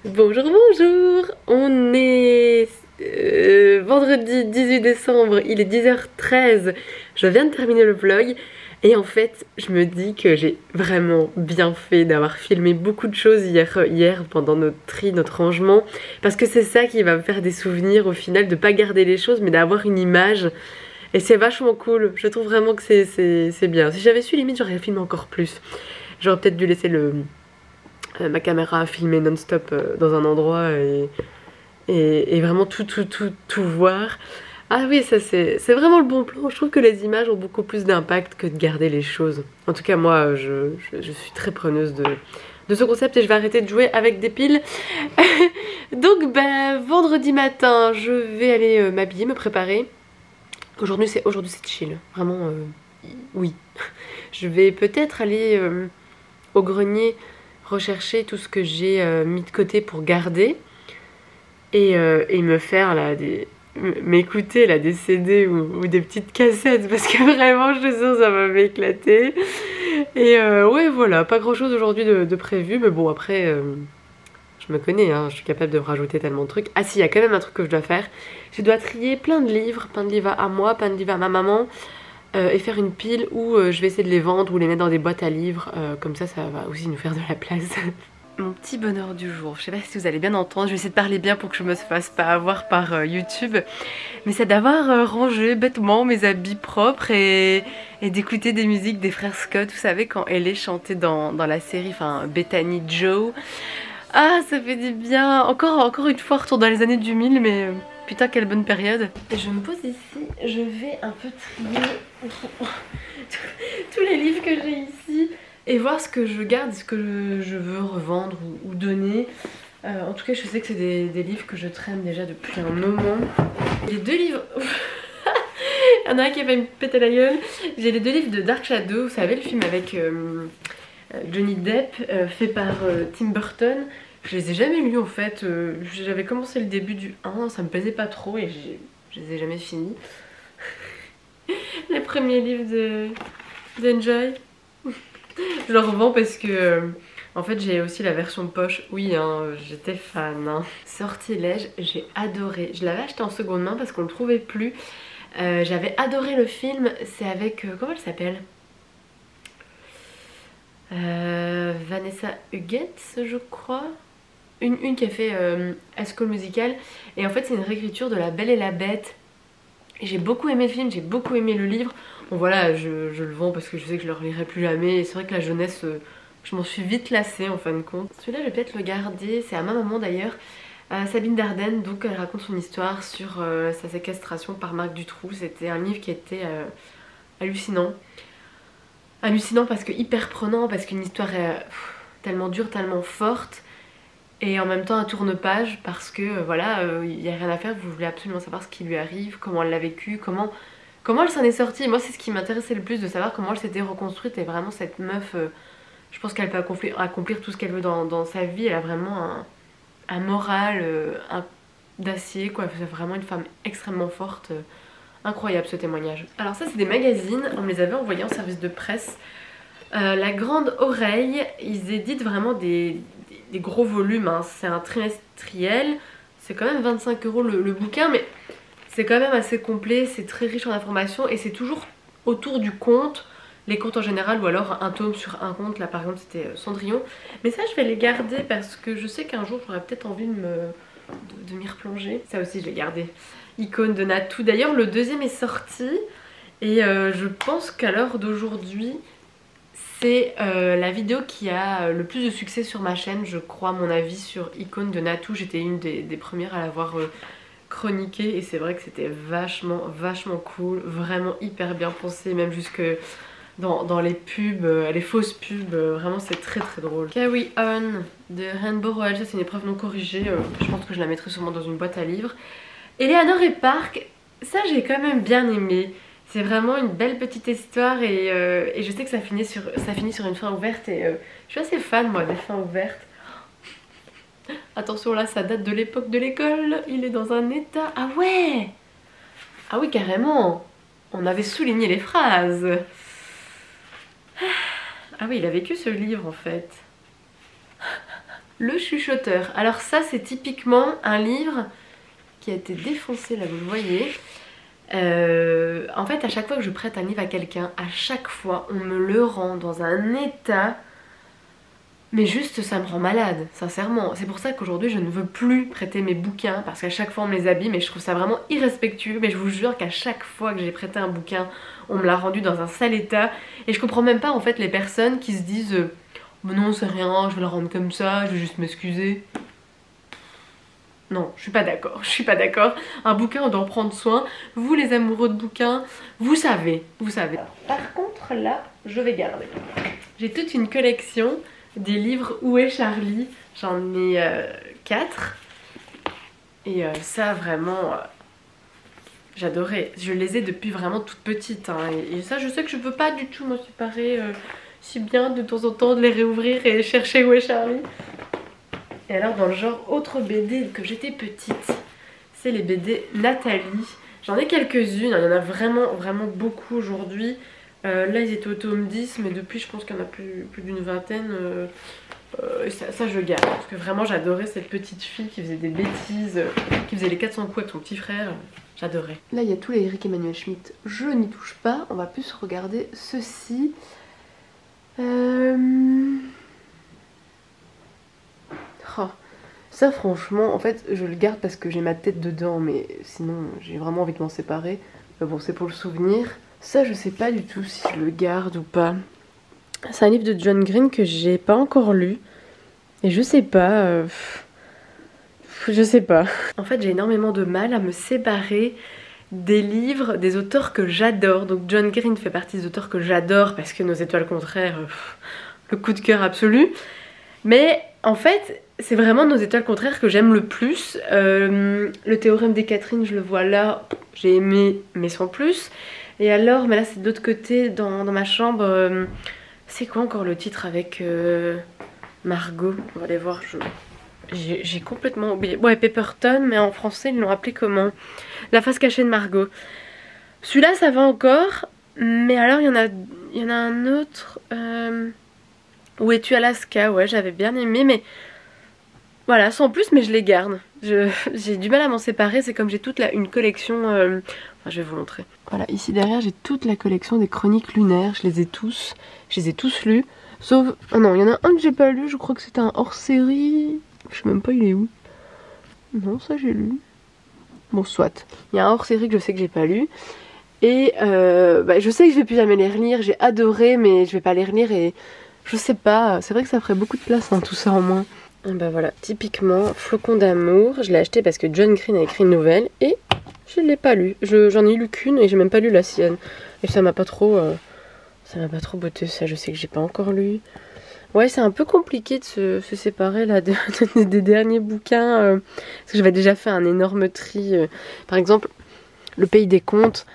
Bonjour, bonjour. On est vendredi 18 décembre, il est 10h13. Je viens de terminer le vlog et en fait, je me dis que j'ai vraiment bien fait d'avoir filmé beaucoup de choses hier pendant notre tri, notre rangement, parce que c'est ça qui va me faire des souvenirs au final, de pas garder les choses mais d'avoir une image. Et c'est vachement cool. Je trouve vraiment que c'est bien. Si j'avais su, limite, j'aurais filmé encore plus. J'aurais peut-être dû laisser ma caméra à filmer non-stop dans un endroit et vraiment tout voir. Ah oui, ça c'est vraiment le bon plan. Je trouve que les images ont beaucoup plus d'impact que de garder les choses. En tout cas, moi, je suis très preneuse de ce concept et je vais arrêter de jouer avec des piles. Donc, bah, vendredi matin, je vais aller m'habiller, me préparer. Aujourd'hui c'est chill. Vraiment, oui. Je vais peut-être aller au grenier rechercher tout ce que j'ai mis de côté pour garder et me faire là m'écouter là des CD ou des petites cassettes parce que vraiment je sens ça va m'éclater et ouais voilà, pas grand chose aujourd'hui de prévu mais bon après je me connais, hein, je suis capable de rajouter tellement de trucs. Ah si, il y a quand même un truc que je dois faire, je dois trier plein de livres à moi, plein de livres à ma maman et faire une pile où je vais essayer de les vendre ou les mettre dans des boîtes à livres. Comme ça va aussi nous faire de la place. Mon petit bonheur du jour, je sais pas si vous allez bien entendre, je vais essayer de parler bien pour que je me fasse pas avoir par YouTube. Mais c'est d'avoir rangé bêtement mes habits propres et d'écouter des musiques des frères Scott. Vous savez quand Ellie chantait dans la série, enfin Bethany Joe. Ah, ça fait du bien. Encore une fois, retour dans les années du 1000, mais putain, quelle bonne période. Et je me pose ici, je vais un peu trier tous les livres que j'ai ici et voir ce que je garde, ce que je veux revendre ou donner. En tout cas, je sais que c'est des livres que je traîne déjà depuis un moment. Les deux livres... Il y en a un qui va me péter la gueule. J'ai les deux livres de Dark Shadow, vous savez, le film avec Johnny Depp, fait par Tim Burton. Je les ai jamais lus en fait. J'avais commencé le début du 1, ça me plaisait pas trop et je les ai jamais finis. Les premiers livres d'Enjoy. Je le revends parce que en fait j'ai aussi la version poche. Oui hein, j'étais fan hein. Sortilège, j'ai adoré. Je l'avais acheté en seconde main parce qu'on le trouvait plus. J'avais adoré le film. C'est avec comment elle s'appelle, Vanessa Hudgens je crois. Une qui a fait High School Musical. Et en fait c'est une réécriture de La Belle et la Bête. J'ai beaucoup aimé le film, j'ai beaucoup aimé le livre. Bon voilà, je le vends parce que je sais que je le relirai plus jamais. Et c'est vrai que la jeunesse, je m'en suis vite lassée en fin de compte. Celui-là je vais peut-être le garder, c'est à ma maman d'ailleurs. Sabine Dardenne, donc elle raconte son histoire sur sa séquestration par Marc Dutroux. C'était un livre qui était hallucinant. Hallucinant parce que hyper prenant, parce qu'une histoire tellement dure, tellement forte. Et en même temps un tourne-page parce que voilà, il n'y a rien à faire, vous voulez absolument savoir ce qui lui arrive, comment elle l'a vécu, comment elle s'en est sortie. Moi c'est ce qui m'intéressait le plus, de savoir comment elle s'était reconstruite. Et vraiment cette meuf, je pense qu'elle peut accomplir tout ce qu'elle veut dans sa vie. Elle a vraiment un moral d'acier quoi, c'est vraiment une femme extrêmement forte. Incroyable ce témoignage. Alors ça c'est des magazines, on me les avait envoyés en service de presse. La Grande Oreille, ils éditent vraiment des gros volumes, hein. C'est un trimestriel, c'est quand même 25 € le bouquin, mais c'est quand même assez complet, c'est très riche en informations et c'est toujours autour du conte, les contes en général ou alors un tome sur un conte. Là par exemple c'était Cendrillon, mais ça je vais les garder parce que je sais qu'un jour j'aurais peut-être envie de m'y replonger. Ça aussi je l'ai gardé. Icône de Natou, d'ailleurs le deuxième est sorti et je pense qu'à l'heure d'aujourd'hui c'est la vidéo qui a le plus de succès sur ma chaîne, je crois, à mon avis, sur Icône de Natou. J'étais une des premières à l'avoir chroniqué et c'est vrai que c'était vachement cool, vraiment hyper bien pensé, même jusque dans les pubs, les fausses pubs, vraiment c'est très drôle. Carry On de Rainbow Rowell, ça c'est une épreuve non corrigée, je pense que je la mettrai sûrement dans une boîte à livres. Eleanor et Park, ça j'ai quand même bien aimé. C'est vraiment une belle petite histoire et je sais que ça finit sur une fin ouverte et je suis assez fan moi des fins ouvertes. Attention là, ça date de l'époque de l'école, il est dans un état... Ah ouais! Ah oui carrément! On avait souligné les phrases. Ah oui, il a vécu ce livre en fait. Le Chuchoteur. Alors ça c'est typiquement un livre qui a été défoncé, là vous le voyez. En fait à chaque fois que je prête un livre à quelqu'un, à chaque fois on me le rend dans un état, mais juste ça me rend malade, sincèrement. C'est pour ça qu'aujourd'hui je ne veux plus prêter mes bouquins, parce qu'à chaque fois on me les abîme et je trouve ça vraiment irrespectueux. Mais je vous jure qu'à chaque fois que j'ai prêté un bouquin, on me l'a rendu dans un sale état. Et je comprends même pas en fait les personnes qui se disent mais non c'est rien, je vais le rendre comme ça, je vais juste m'excuser. Non, je suis pas d'accord, je suis pas d'accord. Un bouquin, on doit en prendre soin. Vous les amoureux de bouquins, vous savez, vous savez. Alors, par contre là, je vais garder. J'ai toute une collection des livres Où est Charlie. J'en ai 4. Et ça vraiment, j'adorais. Je les ai depuis vraiment toute petite. Hein. Et ça je sais que je veux pas du tout m'en séparer. Si bien de temps en temps de les réouvrir et chercher Où est Charlie. Et alors dans le genre autre BD que j'étais petite, c'est les BD Nathalie. J'en ai quelques-unes, il y en a vraiment beaucoup aujourd'hui. Là ils étaient au tome 10 mais depuis je pense qu'il y en a plus d'une vingtaine. Ça je garde parce que vraiment j'adorais cette petite fille qui faisait des bêtises, qui faisait les 400 coups avec son petit frère. J'adorais. Là il y a tous les Eric Emmanuel Schmitt, je n'y touche pas. On va plus regarder ceci. Oh, ça franchement en fait je le garde parce que j'ai ma tête dedans, mais sinon j'ai vraiment envie de m'en séparer. Mais bon c'est pour le souvenir. Ça je sais pas du tout si je le garde ou pas. C'est un livre de John Green que j'ai pas encore lu. Et je sais pas. Je sais pas. En fait j'ai énormément de mal à me séparer des livres, des auteurs que j'adore. Donc John Green fait partie des auteurs que j'adore parce que Nos étoiles contraires, le coup de cœur absolu. Mais en fait c'est vraiment Nos étoiles contraires que j'aime le plus. Le théorème des Catherine je le vois là, j'ai aimé mais sans plus. Et alors, mais là c'est de l'autre côté dans ma chambre. C'est quoi encore le titre avec Margot? On va aller voir. J'ai complètement oublié. Ouais, Pepperton, mais en français ils l'ont appelé comment? La face cachée de Margot. Celui-là ça va encore. Mais alors il y en a un autre. Où es-tu Alaska? Ouais, j'avais bien aimé, mais voilà, sans plus, mais je les garde. J'ai du mal à m'en séparer, c'est comme j'ai toute une collection. Enfin, je vais vous montrer. Voilà, ici derrière, j'ai toute la collection des chroniques lunaires. Je les ai tous lus. Sauf. Oh non, il y en a un que j'ai pas lu, je crois que c'était un hors-série. Je sais même pas, il est où? Non, ça j'ai lu. Bon, soit. Il y a un hors-série que je sais que j'ai pas lu. Et je sais que je vais plus jamais les relire. J'ai adoré, mais je vais pas les relire et. Je sais pas, c'est vrai que ça ferait beaucoup de place, hein, tout ça en moins. Et bah voilà, typiquement, Flocon d'amour, je l'ai acheté parce que John Green a écrit une nouvelle et je ne l'ai pas lu. J'en ai lu qu'une et j'ai même pas lu la sienne. Et ça m'a pas trop botté, ça je sais que j'ai pas encore lu. Ouais, c'est un peu compliqué de se séparer là des derniers bouquins. Parce que j'avais déjà fait un énorme tri. Par exemple, Le Pays des Contes.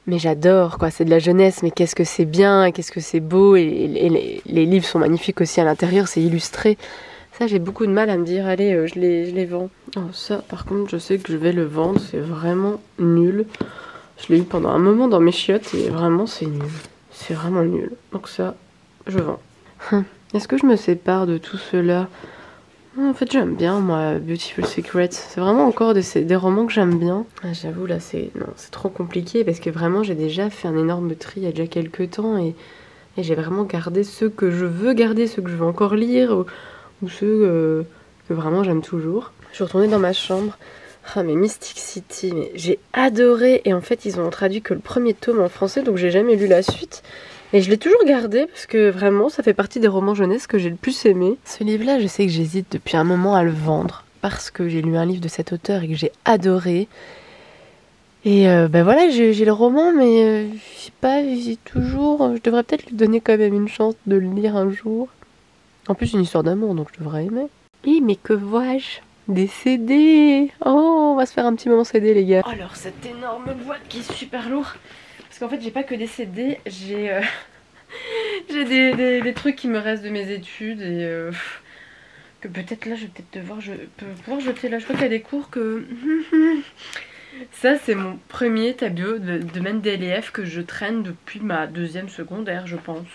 Mais j'adore quoi, c'est de la jeunesse, mais qu'est-ce que c'est bien, qu'est-ce que c'est beau, et les livres sont magnifiques aussi à l'intérieur, c'est illustré. Ça j'ai beaucoup de mal à me dire, allez, je les vends. Oh, ça par contre je sais que je vais le vendre, c'est vraiment nul. Je l'ai eu pendant un moment dans mes chiottes et vraiment c'est nul. C'est vraiment nul. Donc ça, je vends. Est-ce que je me sépare de tout cela? En fait j'aime bien moi Beautiful Secrets, c'est vraiment encore des romans que j'aime bien. Ah, j'avoue là c'est trop compliqué parce que vraiment j'ai déjà fait un énorme tri il y a déjà quelques temps et j'ai vraiment gardé ceux que je veux garder, ceux que je veux encore lire ou ceux que vraiment j'aime toujours. Je suis retournée dans ma chambre. Ah mais Mystic City, mais j'ai adoré et en fait ils ont traduit que le premier tome en français donc j'ai jamais lu la suite. Et je l'ai toujours gardé parce que vraiment ça fait partie des romans jeunesse que j'ai le plus aimé. Ce livre-là, je sais que j'hésite depuis un moment à le vendre parce que j'ai lu un livre de cet auteur et que j'ai adoré. Et voilà, j'ai le roman, mais je sais pas, j'hésite toujours. Je devrais peut-être lui donner quand même une chance de le lire un jour. En plus, c'est une histoire d'amour, donc je devrais aimer. Mais que vois-je? Des CD! Oh, on va se faire un petit moment CD, les gars. Alors, cette énorme boîte qui est super lourde. Parce qu'en fait j'ai pas que des CD, j'ai des trucs qui me restent de mes études et que peut-être là je vais peut-être pouvoir jeter là. Je crois qu'il y a des cours que... Ça c'est mon premier tableau de Mendeleïev que je traîne depuis ma 2e secondaire je pense.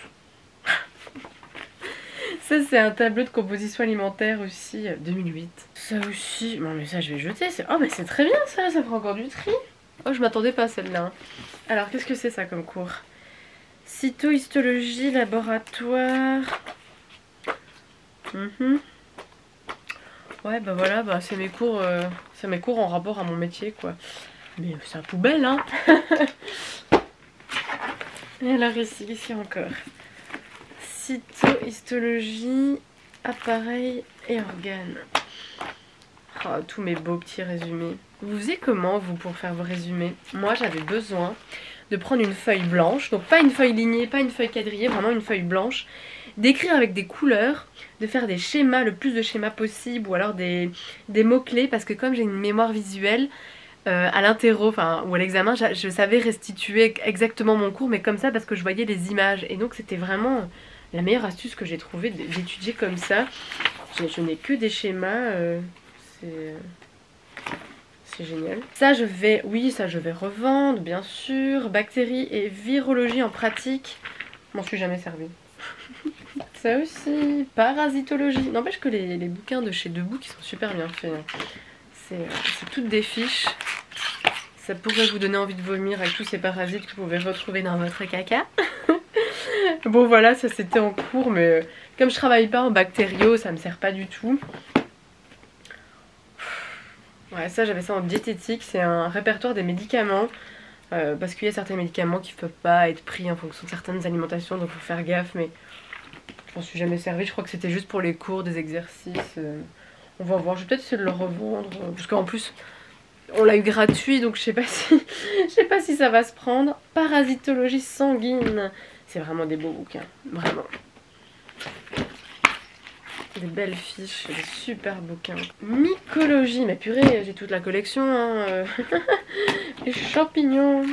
Ça c'est un tableau de composition alimentaire aussi, 2008. Ça aussi, non mais ça je vais jeter, oh mais c'est très bien ça fera encore du tri. Oh je m'attendais pas à celle-là. Alors qu'est-ce que c'est ça comme cours? Cytohistologie, laboratoire. Ouais bah voilà, bah c'est mes cours en rapport à mon métier quoi. Mais c'est un poubelle hein. Et alors ici encore. Cytohistologie, appareil et organes. Oh, tous mes beaux petits résumés. Vous faisiez comment vous pour faire vos résumés? Moi j'avais besoin de prendre une feuille blanche, donc pas une feuille lignée, pas une feuille quadrillée, vraiment une feuille blanche, d'écrire avec des couleurs, de faire des schémas, le plus de schémas possible, ou alors des mots-clés, parce que comme j'ai une mémoire visuelle, à l'interro, enfin ou à l'examen, je savais restituer exactement mon cours, mais comme ça parce que je voyais les images. Et donc c'était vraiment la meilleure astuce que j'ai trouvé d'étudier comme ça. Je n'ai que des schémas, c'est génial. Ça je vais, oui ça je vais revendre bien sûr. Bactéries et virologie en pratique, m'en suis jamais servi. Ça aussi, parasitologie. N'empêche que les bouquins de chez Debout qui sont super bien faits. C'est toutes des fiches. Ça pourrait vous donner envie de vomir avec tous ces parasites que vous pouvez retrouver dans votre caca. Bon voilà, ça c'était en cours, mais comme je travaille pas en bactériaux, ça me sert pas du tout. Ouais, ça j'avais ça en diététique, c'est un répertoire des médicaments. Parce qu'il y a certains médicaments qui ne peuvent pas être pris en fonction de certaines alimentations, donc il faut faire gaffe, mais je m'en suis jamais servi. Je crois que c'était juste pour les cours, des exercices. On va voir, je vais peut-être essayer de le revendre, parce qu'en plus on l'a eu gratuit, donc je sais pas si ça va se prendre. Parasitologie sanguine, c'est vraiment des beaux bouquins, vraiment. Des belles fiches, des super bouquins. Mycologie, mais purée, j'ai toute la collection, hein. Les champignons.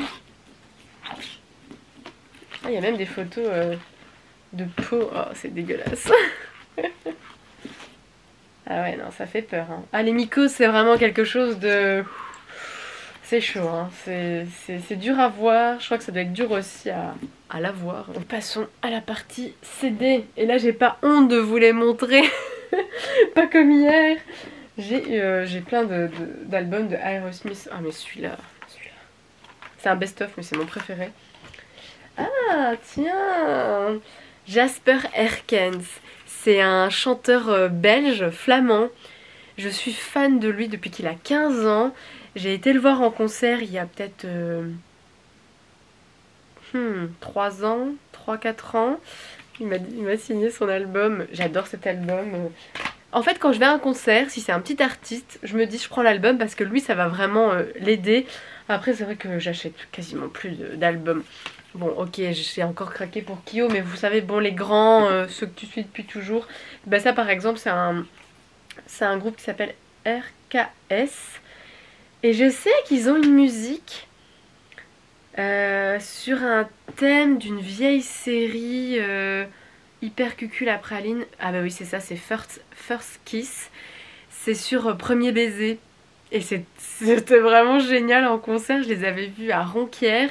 Ah, il y a même des photos de peau. Oh, c'est dégueulasse. Ah ouais, non, ça fait peur. Hein. Ah, les mycoses, c'est vraiment quelque chose de... C'est chaud, hein. C'est dur à voir. Je crois que ça doit être dur aussi à la voir. Passons à la partie CD. Et là, j'ai pas honte de vous les montrer. Pas comme hier. J'ai plein d'albums de Aerosmith. Ah, mais celui-là. C'est un best-of, mais c'est mon préféré. Ah, tiens, Jasper Herkens. C'est un chanteur belge, flamand. Je suis fan de lui depuis qu'il a 15 ans. J'ai été le voir en concert il y a peut-être 3 ans, 3-4 ans. Il m'a signé son album. J'adore cet album. En fait, quand je vais à un concert, si c'est un petit artiste, je me dis je prends l'album parce que lui, ça va vraiment l'aider. Après, c'est vrai que j'achète quasiment plus d'albums. Bon, ok, j'ai encore craqué pour Kyo, mais vous savez, bon, les grands, ceux que tu suis depuis toujours. Bah ça, par exemple, c'est un groupe qui s'appelle RKS. Et je sais qu'ils ont une musique sur un thème d'une vieille série hyper cucul à praline. Ah bah oui, c'est ça, c'est First Kiss. C'est sur Premier Baiser. Et c'était vraiment génial en concert, je les avais vus à Ronquière.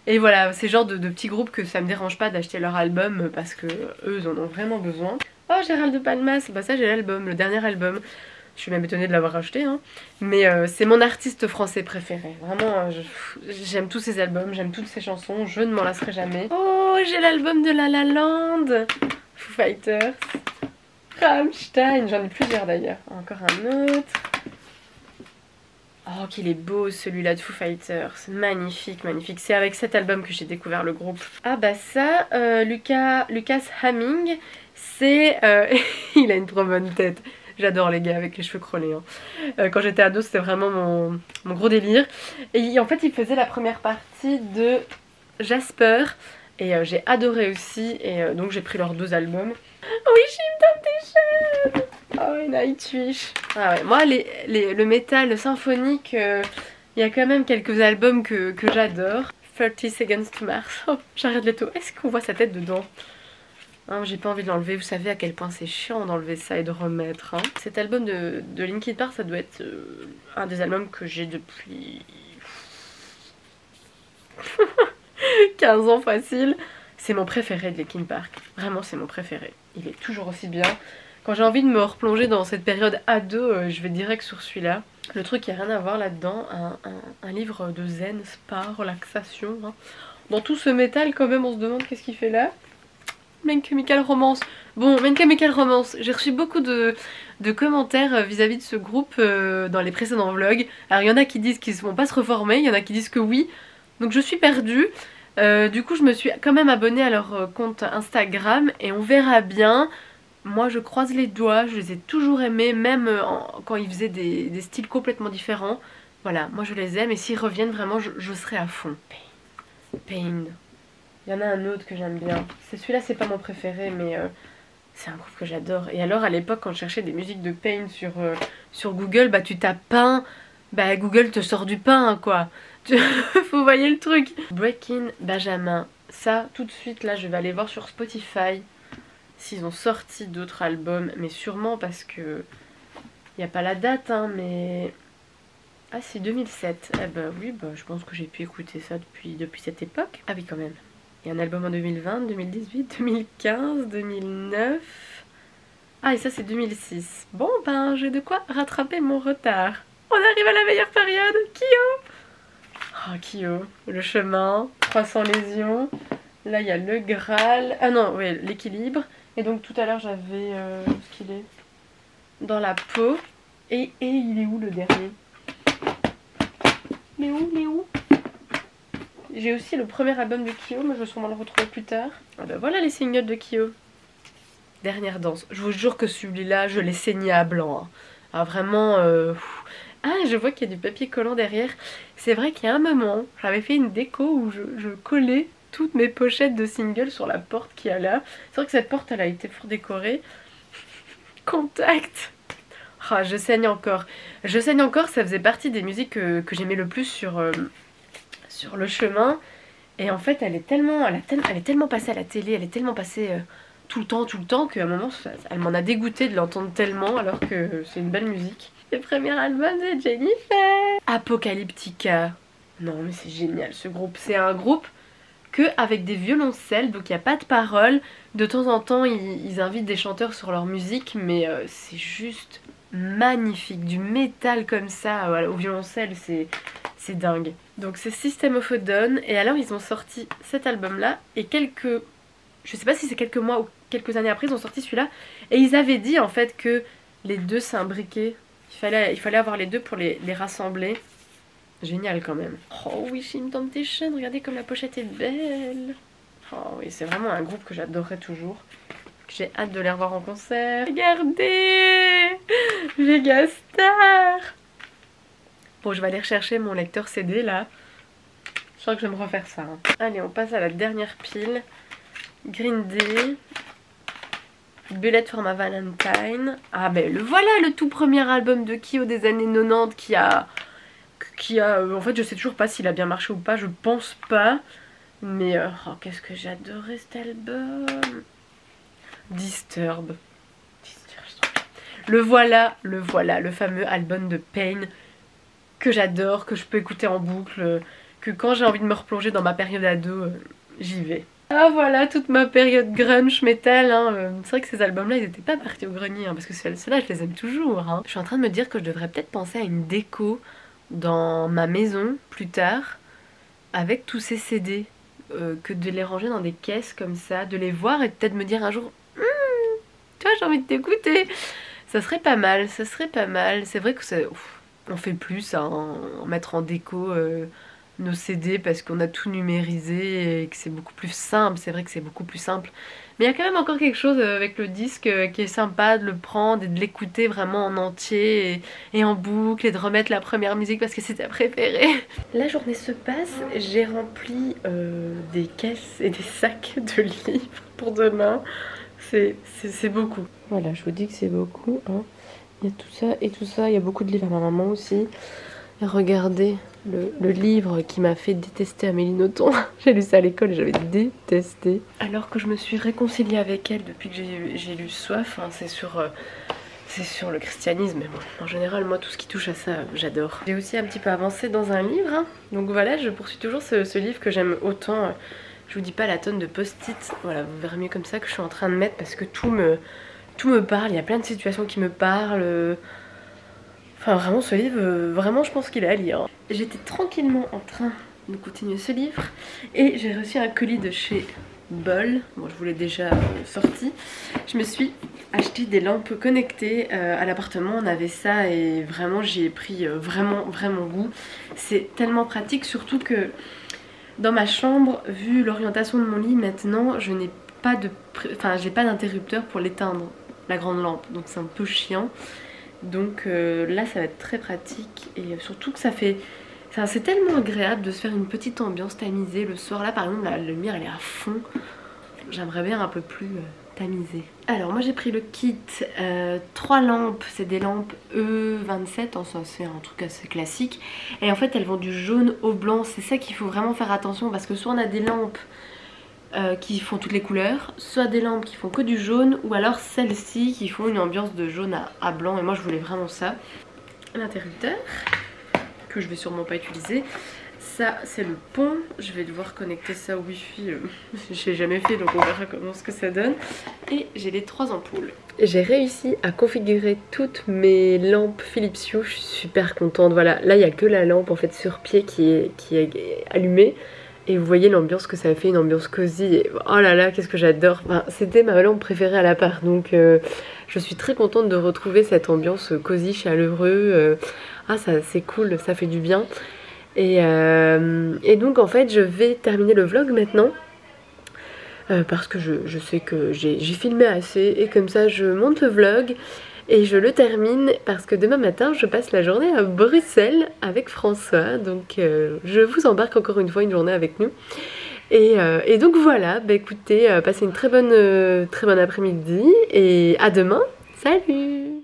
Et voilà, c'est le genre de petits groupes que ça me dérange pas d'acheter leur album parce que eux ils en ont vraiment besoin. Oh, Gérald de Palmas, bah ça j'ai l'album, le dernier album. Je suis même étonnée de l'avoir acheté, hein. Mais c'est mon artiste français préféré. Vraiment, j'aime tous ses albums, j'aime toutes ses chansons, je ne m'en lasserai jamais. Oh, j'ai l'album de La La Land, Foo Fighters, Rammstein, j'en ai plusieurs d'ailleurs. Encore un autre. Oh, qu'il est beau celui-là de Foo Fighters, magnifique, magnifique. C'est avec cet album que j'ai découvert le groupe. Ah bah ça, Lucas Hamming, c'est... il a une trop bonne tête. J'adore les gars avec les cheveux crôlés. Hein. Quand j'étais ado, c'était vraiment mon gros délire. Et en fait, il faisait la première partie de Jasper. Et j'ai adoré aussi. Et donc j'ai pris leurs 2 albums. Oui, Jim Temptation. Oh, Nightwish. Ah ouais, moi, le métal symphonique, il y a quand même quelques albums que j'adore. 30 Seconds to Mars. Oh, j'arrête le tout. Est-ce qu'on voit sa tête dedans? Hein, j'ai pas envie de l'enlever, vous savez à quel point c'est chiant d'enlever ça et de remettre. Hein. Cet album de Linkin Park, ça doit être un des albums que j'ai depuis 15 ans facile. C'est mon préféré de Linkin Park, vraiment c'est mon préféré. il est toujours aussi bien. Quand j'ai envie de me replonger dans cette période ado, je vais direct sur celui-là. Le truc, il n'y a rien à voir là-dedans, un livre de zen, spa, relaxation. Hein. Dans tout ce métal quand même, on se demande qu'est-ce qu'il fait là. My Chemical Romance. Bon, My Chemical Romance, j'ai reçu beaucoup de commentaires vis-à-vis de ce groupe dans les précédents vlogs. Alors il y en a qui disent qu'ils ne vont pas se reformer, il y en a qui disent que oui. Donc je suis perdue. Du coup je me suis quand même abonnée à leur compte Instagram et on verra bien. Moi je croise les doigts, je les ai toujours aimés, même quand ils faisaient des styles complètement différents. Voilà, moi je les aime et s'ils reviennent vraiment je serai à fond. Pain. Il y en a un autre que j'aime bien. Celui-là c'est pas mon préféré mais c'est un groupe que j'adore. Et alors à l'époque quand je cherchais des musiques de Pain sur Google, bah tu tapes pain, bah Google te sort du pain hein, quoi. Vous voyez le truc. Breaking Benjamin. Ça tout de suite là je vais aller voir sur Spotify s'ils ont sorti d'autres albums. Mais sûrement parce que il n'y a pas la date hein mais... Ah c'est 2007. Eh bah oui bah je pense que j'ai pu écouter ça depuis cette époque. Ah oui quand même. Il y a un album en 2020, 2018, 2015, 2009... Ah et ça c'est 2006. Bon ben j'ai de quoi rattraper mon retard. On arrive à la meilleure période. Kyo. Oh Kyo, le chemin, 300 lésions. Là il y a le Graal. Ah non, ouais, l'équilibre. Et donc tout à l'heure j'avais... ce qu'il est dans la peau. Et il est où le dernier? Mais où J'ai aussi le premier album de Kyo, mais je vais sûrement le retrouver plus tard. Ah bah voilà les singles de Kyo. Dernière danse. Je vous jure que celui-là, je l'ai saigné à blanc. Hein. Ah vraiment... Ah, je vois qu'il y a du papier collant derrière. C'est vrai qu'il y a un moment, j'avais fait une déco où je collais toutes mes pochettes de singles sur la porte qu'il y a là. C'est vrai que cette porte, elle a été fort décorée. Contact. Ah, je saigne encore. Je saigne encore, ça faisait partie des musiques que j'aimais le plus sur le chemin. Et en fait, elle est tellement passée à la télé, elle est tellement passée tout le temps, qu'à un moment, elle m'en a dégoûté de l'entendre tellement, alors que c'est une belle musique. Le premier album de Jennifer. Apocalyptica. Non mais c'est génial ce groupe. C'est un groupe que avec des violoncelles, donc il n'y a pas de paroles. De temps en temps, ils invitent des chanteurs sur leur musique, mais c'est juste magnifique. Du métal comme ça, voilà, au violoncelle, c'est dingue. Donc c'est System of a Down, et alors ils ont sorti cet album-là, et je sais pas si c'est quelques mois ou quelques années après, ils ont sorti celui-là, et ils avaient dit en fait que les deux s'imbriquaient. Il fallait avoir les deux pour les rassembler. Génial quand même. Oh Wishing Temptation, regardez comme la pochette est belle. Oh oui, c'est vraiment un groupe que j'adorerais toujours. J'ai hâte de les revoir en concert. Regardez Vegastar. Bon, je vais aller rechercher mon lecteur CD là. Je crois que je vais me refaire ça. Hein. Allez, on passe à la dernière pile. Green Day. Bullet for my Valentine. Ah ben le voilà, le tout premier album de Kyo des années 90 qui a en fait je sais toujours pas s'il a bien marché ou pas, je pense pas. Mais oh, qu'est-ce que j'adorais cet album. Disturb. Le voilà, le fameux album de Pain que j'adore, que je peux écouter en boucle, que quand j'ai envie de me replonger dans ma période ado, j'y vais. Ah voilà, toute ma période grunge, metal, hein. C'est vrai que ces albums-là, ils étaient pas partis au grenier, hein, parce que ceux-là, je les aime toujours. Hein. Je suis en train de me dire que je devrais peut-être penser à une déco dans ma maison, plus tard, avec tous ces CD, que de les ranger dans des caisses comme ça, de les voir et peut-être me dire un jour tu vois, j'ai envie de t'écouter. Ça serait pas mal, ça serait pas mal. C'est vrai que on fait plus ça, hein, mettre en déco... nos CD parce qu'on a tout numérisé et que c'est beaucoup plus simple, c'est vrai que c'est beaucoup plus simple. Mais il y a quand même encore quelque chose avec le disque qui est sympa de le prendre et de l'écouter vraiment en entier et en boucle et de remettre la première musique parce que c'est ta préférée. La journée se passe, j'ai rempli des caisses et des sacs de livres pour demain. C'est beaucoup. Voilà, je vous dis que c'est beaucoup. Hein. Il y a tout ça et tout ça, il y a beaucoup de livres à ma maman aussi. Et regardez le livre qui m'a fait détester Amélie Nothomb. J'ai lu ça à l'école et j'avais détesté. Alors que je me suis réconciliée avec elle depuis que j'ai lu Soif, hein, c'est sur le christianisme. Mais bon, en général, moi, tout ce qui touche à ça, j'adore. J'ai aussi un petit peu avancé dans un livre. Hein. Donc voilà, je poursuis toujours ce livre que j'aime autant. Je vous dis pas la tonne de post-it, voilà, vous verrez mieux comme ça, que je suis en train de mettre parce que tout me parle, il y a plein de situations qui me parlent. Enfin vraiment ce livre, vraiment je pense qu'il est à lire. J'étais tranquillement en train de continuer ce livre et j'ai reçu un colis de chez Bol. Bon, je vous l'ai déjà sorti. Je me suis acheté des lampes connectées à l'appartement, on avait ça et vraiment j'y ai pris vraiment goût. C'est tellement pratique, surtout que dans ma chambre, vu l'orientation de mon lit maintenant, je n'ai pas j'ai pas d'interrupteur pour l'éteindre, la grande lampe, donc c'est un peu chiant. Donc là ça va être très pratique et surtout que c'est tellement agréable de se faire une petite ambiance tamisée le soir. Là par exemple la lumière elle est à fond, j'aimerais bien un peu plus tamisée. Alors moi j'ai pris le kit 3 lampes, c'est des lampes E27, ça c'est un truc assez classique. Et en fait elles vont du jaune au blanc, c'est ça qu'il faut vraiment faire attention parce que soit on a des lampes qui font toutes les couleurs, soit des lampes qui font que du jaune, ou alors celles-ci qui font une ambiance de jaune à blanc, et moi je voulais vraiment ça. L'interrupteur, que je vais sûrement pas utiliser, ça c'est le pont, je vais devoir connecter ça au wifi, j'ai jamais fait donc on verra comment ce que ça donne. Et j'ai les 3 ampoules. J'ai réussi à configurer toutes mes lampes Philips Hue, je suis super contente, voilà, là il n'y a que la lampe en fait sur pied qui est allumée. Et vous voyez l'ambiance que ça a fait, une ambiance cosy. Et oh là là, qu'est-ce que j'adore. Enfin, c'était ma lampe préférée à l'appart. Donc je suis très contente de retrouver cette ambiance cosy, chaleureux. Ah, ça c'est cool, ça fait du bien. Et donc en fait, je vais terminer le vlog maintenant. Parce que je sais que j'ai filmé assez. Et comme ça, je monte le vlog. Et je le termine parce que demain matin je passe la journée à Bruxelles avec François. Donc je vous embarque encore une fois une journée avec nous. Et donc voilà, bah écoutez, passez une très bonne après-midi et à demain. Salut!